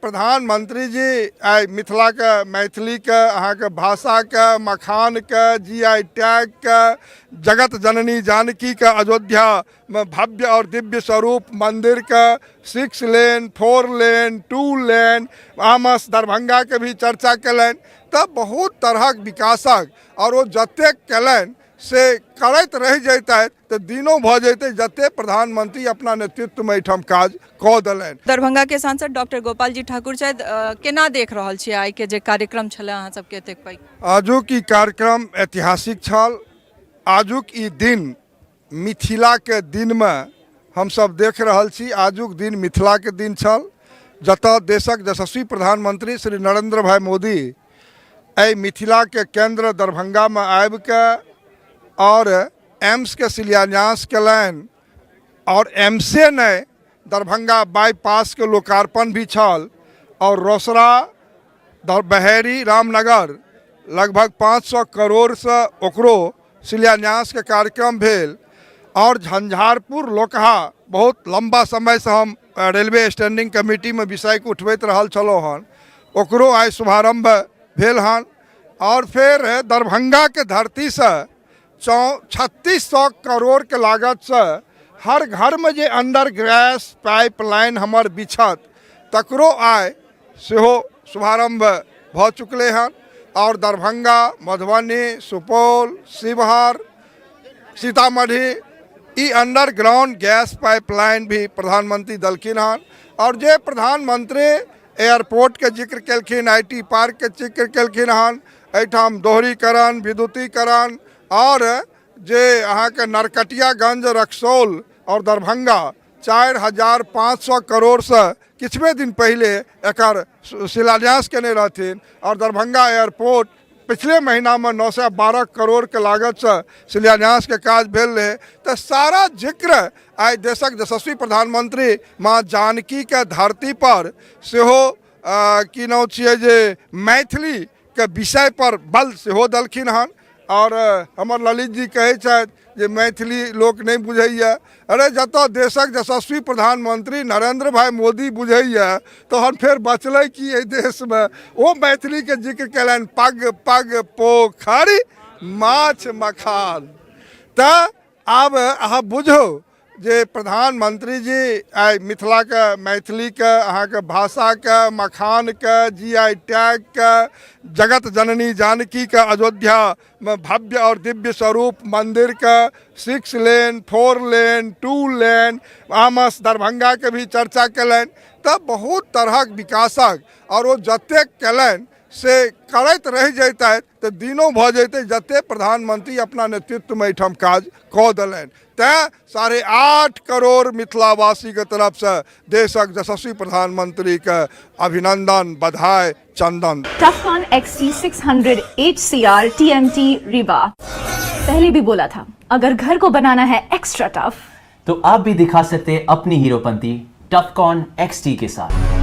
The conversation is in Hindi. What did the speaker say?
प्रधानमंत्री जी आइ मिथिला के मैथिली के अहाँ के भाषा के मखान के GI टैग के जगत जननी जानकी के अयोध्या में भव्य और दिव्य स्वरूप मंदिर के 6 लेन 4 लेन 2 लेन आमस दरभंगा के भी चर्चा कलन। तब बहुत तरह विकासक और वो जतेक कलन से करत रह जैते तो दिनों भ जैते जते प्रधानमंत्री अपना नेतृत्व में एठाम काज कऽ देलनि। दरभंगा के सांसद डॉक्टर गोपाल जी ठाकुर छथि, केना देख रहल छी आइ के जे कार्यक्रम छलै अहाँ सबके एतेक पैघ? आजुक ई कार्यक्रम ऐतिहासिक छल। आजुक ई दिन मिथिला के दिन में हम सब देख रहल छी। आजुक दिन मिथिला के दिन छल जतऽ देशक यशस्वी प्रधानमंत्री श्री नरेंद्र भाई मोदी एहि मिथिला के केंद्र दरभंगा में आबि के और एम्स के शिलान्यास कलन और एम्से ने दरभंगा बाईपास के लोकार्पण भी छल और रोसड़ा बहेरी रामनगर लगभग 500 करोड़ से ओकरो शिलान्यास के कार्यक्रम भेल और झंझारपुर लोकहा बहुत लंबा समय से हम रेलवे स्टैंडिंग कमेटी में विषय को उठबैत रहल छलहुँ हन, ओकरो आइ शुभारंभ भेल हन। और फिर दरभंगा के धरती से 3600 करोड़ के लागत से हर घर में जे अंडर ग्रास पाइपलाइन हमर बिछत तकरो आय सेहो शुभारंभ भ चुकले हन। और दरभंगा मधुबनी सुपौल शिवहर सीतामढ़ी ई अंडरग्राउंड गैस पाइपलाइन भी प्रधानमंत्री दलखिन हन। और जे प्रधानमंत्री एयरपोर्ट के जिक्र केलखिन, IT पार्क के जिक्र केलखिन हन, एठाम दोहरीकरण विद्युतीकरण और जे अहाँ के नरकटियागंज रक्सौल और दरभंगा 4500 करोड़ से किछुए दिन पहले एकर शिलान्यास केने रहथिन। और दरभंगा एयरपोर्ट पिछले महीना में 912 करोड़ के लागत से शिलान्यास के काज भेल रहे। तो सारा जिक्र आइ देशक यशस्वी प्रधानमंत्री माँ जानकी के धरती पर सेहो की नाम छियै जे मैथिली के विषय पर बल सेहो दलखिन हन। और हमर ललित जी कहै छथि जे मैथिली लोक नहीं बुझैया। अरे जतऽ देशक यशस्वी प्रधानमंत्री नरेंद्र भाई मोदी बुझैया तहन फिर बचलै कि एहि देश में। ओ मैथिली के जिक्र कयलनि, पग पग पोखरि माछ मखान। तऽ आब अहाँ बुझू जे प्रधानमंत्री जी आइ मिथिला के मैथिली के अहाँ के भाषा के मखान के GI टैग के जगत जननी जानकी के अयोध्या में भव्य और दिव्य स्वरूप मंदिर के 6 लेन 4 लेन 2 लेन आमस दरभंगा के भी चर्चा कलन। तब बहुत तरह विकासक और वो जतेक कलन से करत रह जैते तो दिनों भ जैते जते प्रधानमंत्री अपना नेतृत्व में एठाम काज कऽ देलनि। तैं 8.5 करोड़ मिथिलावासी के तरफ से देशक यशस्वी प्रधानमंत्री के अभिनंदन बधाई चंदन। टफकॉन XT 600 HCR TMT रीवा। पहले भी बोला था अगर घर को बनाना है एक्स्ट्रा टफ तो आप भी दिखा सकते हैं अपनी हीरोपंती टफकॉन XT के साथ।